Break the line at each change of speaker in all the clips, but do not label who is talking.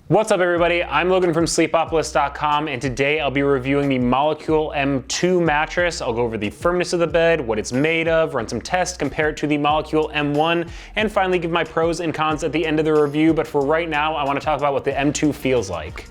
What's up everybody, I'm Logan from Sleepopolis.com, and today I'll be reviewing the Molecule M2 mattress. I'll go over the firmness of the bed, what it's made of, run some tests, compare it to the Molecule M1, and finally give my pros and cons at the end of the review. But for right now, I want to talk about what the M2 feels like.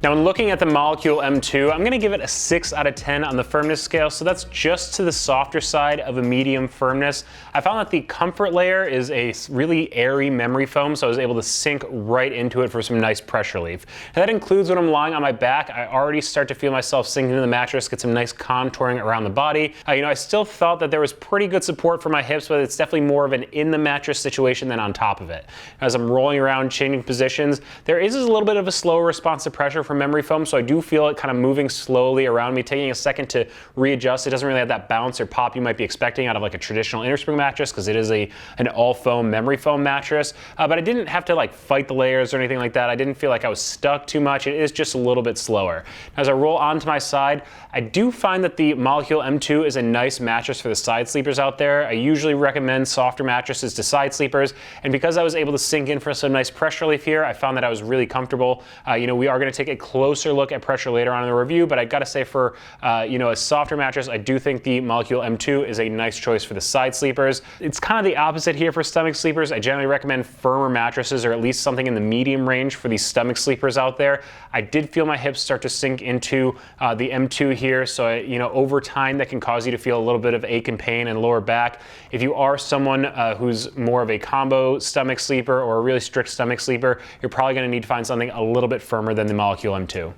Now, when looking at the Molecule M2, I'm going to give it a 6 out of 10 on the firmness scale, so that's just to the softer side of a medium firmness. I found that the comfort layer is a really airy memory foam, so I was able to sink right into it for some nice pressure relief. And that includes when I'm lying on my back. I already start to feel myself sink into the mattress, get some nice contouring around the body. I still thought that there was pretty good support for my hips, but it's definitely more of an in the mattress situation than on top of it. As I'm rolling around, changing positions, there is a little bit of a slower response to pressure from memory foam, so I do feel it kind of moving slowly around me, taking a second to readjust. It doesn't really have that bounce or pop you might be expecting out of like a traditional innerspring mattress, because it is an all foam memory foam mattress, but I didn't have to like fight the layers or anything like that. I didn't feel like I was stuck too much. It is just a little bit slower. As I roll onto my side, I do find that the Molecule M2 is a nice mattress for the side sleepers out there. I usually recommend softer mattresses to side sleepers, and because I was able to sink in for some nice pressure relief here, I found that I was really comfortable. We are going to take a closer look at pressure later on in the review, but I gotta say for a softer mattress, I do think the Molecule M2 is a nice choice for the side sleepers. It's kind of the opposite here for stomach sleepers. I generally recommend firmer mattresses, or at least something in the medium range for these stomach sleepers out there. I did feel my hips start to sink into the M2 here, so over time that can cause you to feel a little bit of ache and pain and lower back. If you are someone who's more of a combo stomach sleeper or a really strict stomach sleeper, you're probably gonna need to find something a little bit firmer than the Molecule M2.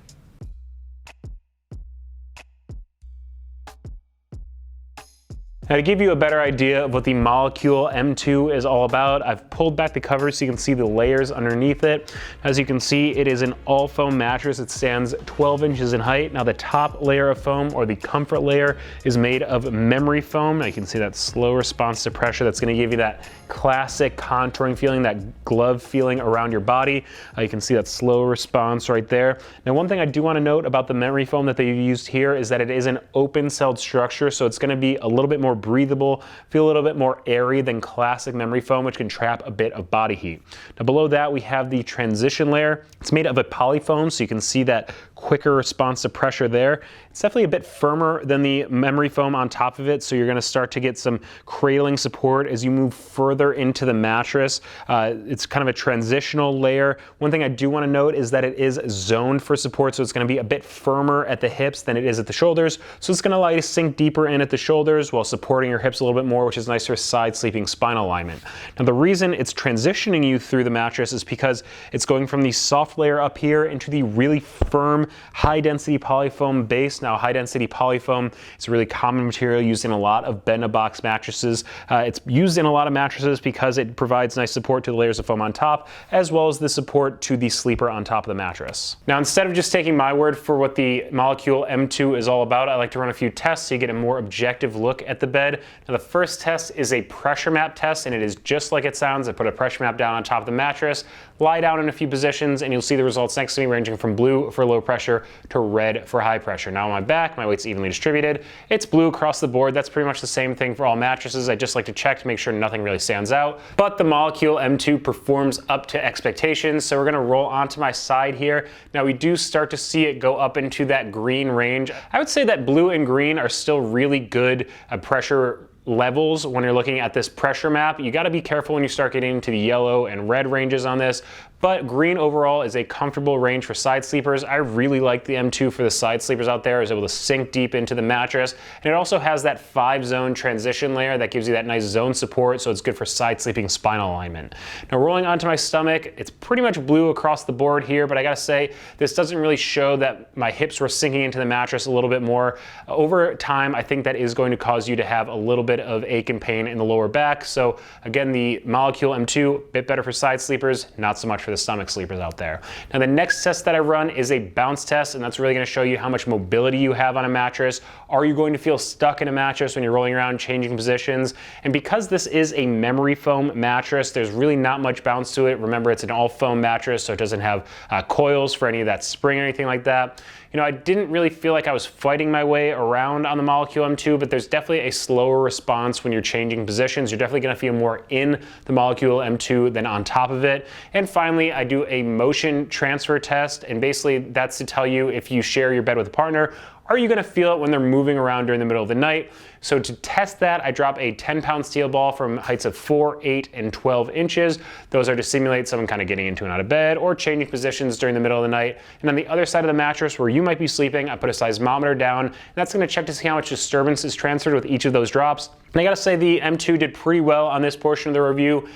Now, to give you a better idea of what the Molecule M2 is all about, I've pulled back the cover so you can see the layers underneath it. As you can see, it is an all foam mattress. It stands 12 inches in height. Now, the top layer of foam, or the comfort layer, is made of memory foam. Now, you can see that slow response to pressure. That's going to give you that classic contouring feeling, that glove feeling around your body. You can see that slow response right there. Now, one thing I do want to note about the memory foam that they've used here is that it is an open-celled structure, so it's going to be a little bit more breathable, feel a little bit more airy than classic memory foam, which can trap a bit of body heat. Now, below that, we have the transition layer. It's made of a polyfoam, so you can see that quicker response to pressure there. It's definitely a bit firmer than the memory foam on top of it, so you're going to start to get some cradling support as you move further into the mattress. It's kind of a transitional layer. One thing I do want to note is that it is zoned for support, so it's going to be a bit firmer at the hips than it is at the shoulders, so it's going to allow you to sink deeper in at the shoulders while supporting your hips a little bit more, which is nice for side sleeping spinal alignment. Now, the reason it's transitioning you through the mattress is because it's going from the soft layer up here into the really firm, high-density polyfoam base. Now, high-density polyfoam is a really common material used in a lot of bed-in-a-box mattresses. It's used in a lot of mattresses because it provides nice support to the layers of foam on top, as well as the support to the sleeper on top of the mattress. Now, instead of just taking my word for what the Molecule M2 is all about, I like to run a few tests so you get a more objective look at the bed. Now, the first test is a pressure map test, and it is just like it sounds. I put a pressure map down on top of the mattress, lie down in a few positions, and you'll see the results next to me, ranging from blue for low pressure to red for high pressure. Now, on my back, my weight's evenly distributed. It's blue across the board. That's pretty much the same thing for all mattresses. I just like to check to make sure nothing really stands out. But the Molecule M2 performs up to expectations, so we're gonna roll onto my side here. Now, we do start to see it go up into that green range. I would say that blue and green are still really good pressure levels when you're looking at this pressure map. You got to be careful when you start getting into the yellow and red ranges on this, but green overall is a comfortable range for side sleepers. I really like the M2 for the side sleepers out there. It's able to sink deep into the mattress, and it also has that 5-zone transition layer that gives you that nice zone support, so it's good for side sleeping spinal alignment. Now, rolling onto my stomach, it's pretty much blue across the board here, but I gotta say, this doesn't really show that my hips were sinking into the mattress a little bit more. Over time, I think that is going to cause you to have a little bit of ache and pain in the lower back. So again, the Molecule M2, a bit better for side sleepers, not so much for the stomach sleepers out there. Now, the next test that I run is a bounce test, and that's really going to show you how much mobility you have on a mattress. Are you going to feel stuck in a mattress when you're rolling around, changing positions? And because this is a memory foam mattress, there's really not much bounce to it. Remember, it's an all foam mattress, so it doesn't have coils for any of that spring or anything like that. You know, I didn't really feel like I was fighting my way around on the Molecule M2, but there's definitely a slower response when you're changing positions. You're definitely gonna feel more in the Molecule M2 than on top of it. And finally, I do a motion transfer test, and basically that's to tell you if you share your bed with a partner, are you gonna feel it when they're moving around during the middle of the night? So to test that, I drop a 10-pound steel ball from heights of 4, 8, and 12 inches. Those are to simulate someone kind of getting into and out of bed or changing positions during the middle of the night. And on the other side of the mattress where you might be sleeping, I put a seismometer down, and that's gonna check to see how much disturbance is transferred with each of those drops. And I gotta say the M2 did pretty well on this portion of the review.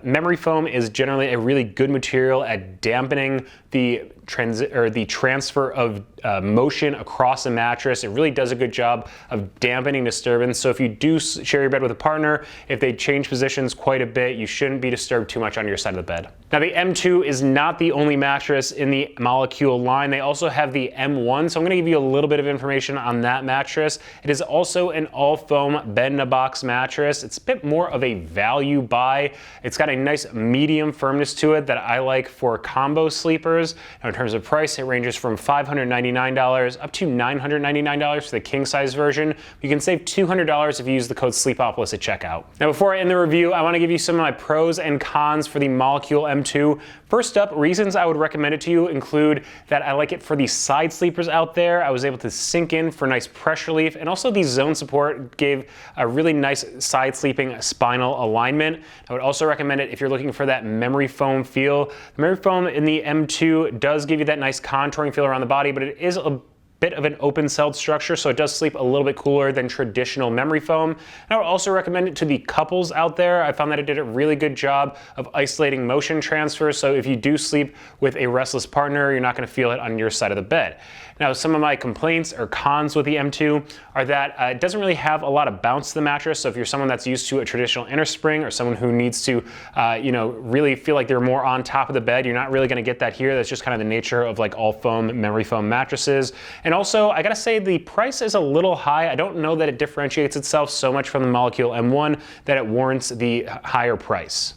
Memory foam is generally a really good material at dampening the transfer of motion across a mattress. It really does a good job of dampening disturbance. So if you do share your bed with a partner, if they change positions quite a bit, you shouldn't be disturbed too much on your side of the bed. Now the M2 is not the only mattress in the Molecule line. They also have the M1, so I'm gonna give you a little bit of information on that mattress. It is also an all foam bed-in-a-box mattress. It's a bit more of a value buy. It's got a nice medium firmness to it that I like for combo sleepers. Now in terms of price, it ranges from $599 up to $999 for the king size version. You can save $200 if you use the code Sleepopolis at checkout. Now before I end the review, I want to give you some of my pros and cons for the Molecule M2. First up, reasons I would recommend it to you include that I like it for the side sleepers out there. I was able to sink in for nice pressure relief, and also the zone support gave a really nice side sleeping spinal alignment. I would also recommend it if you're looking for that memory foam feel. The memory foam in the M2 does give you that nice contouring feel around the body, but it is a bit of an open-celled structure, so it does sleep a little bit cooler than traditional memory foam. And I would also recommend it to the couples out there. I found that it did a really good job of isolating motion transfer, so if you do sleep with a restless partner, you're not gonna feel it on your side of the bed. Now, some of my complaints or cons with the M2 are that it doesn't really have a lot of bounce to the mattress, so if you're someone that's used to a traditional inner spring or someone who needs to really feel like they're more on top of the bed, you're not really gonna get that here. That's just kind of the nature of like all foam, memory foam mattresses. And also, I gotta say the price is a little high. I don't know that it differentiates itself so much from the Molecule M1 that it warrants the higher price.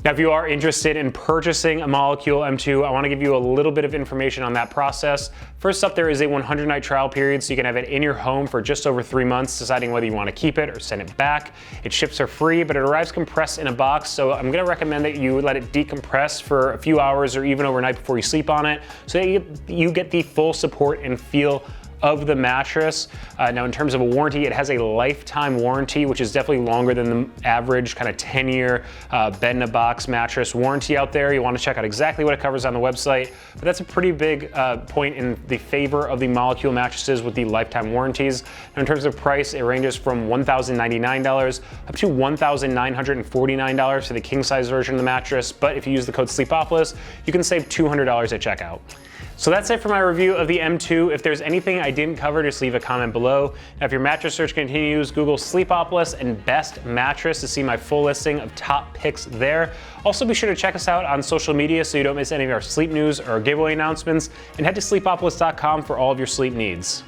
Now, if you are interested in purchasing a Molecule M2, I want to give you a little bit of information on that process. First up, there is a 100-night trial period, so you can have it in your home for just over 3 months, deciding whether you want to keep it or send it back. It ships for free, but it arrives compressed in a box, so I'm going to recommend that you let it decompress for a few hours or even overnight before you sleep on it, so that you get the full support and feel of the mattress. Now in terms of a warranty, it has a lifetime warranty, which is definitely longer than the average kind of 10-year bed-in-a-box mattress warranty out there. You want to check out exactly what it covers on the website, but that's a pretty big point in the favor of the Molecule mattresses with the lifetime warranties. Now in terms of price, it ranges from $1,099 up to $1,949 for the king size version of the mattress, but if you use the code Sleepopolis, you can save $200 at checkout. So that's it for my review of the M2. If there's anything I didn't cover, just leave a comment below. Now, if your mattress search continues, Google Sleepopolis and Best Mattress to see my full listing of top picks there. Also, be sure to check us out on social media so you don't miss any of our sleep news or giveaway announcements, and head to sleepopolis.com for all of your sleep needs.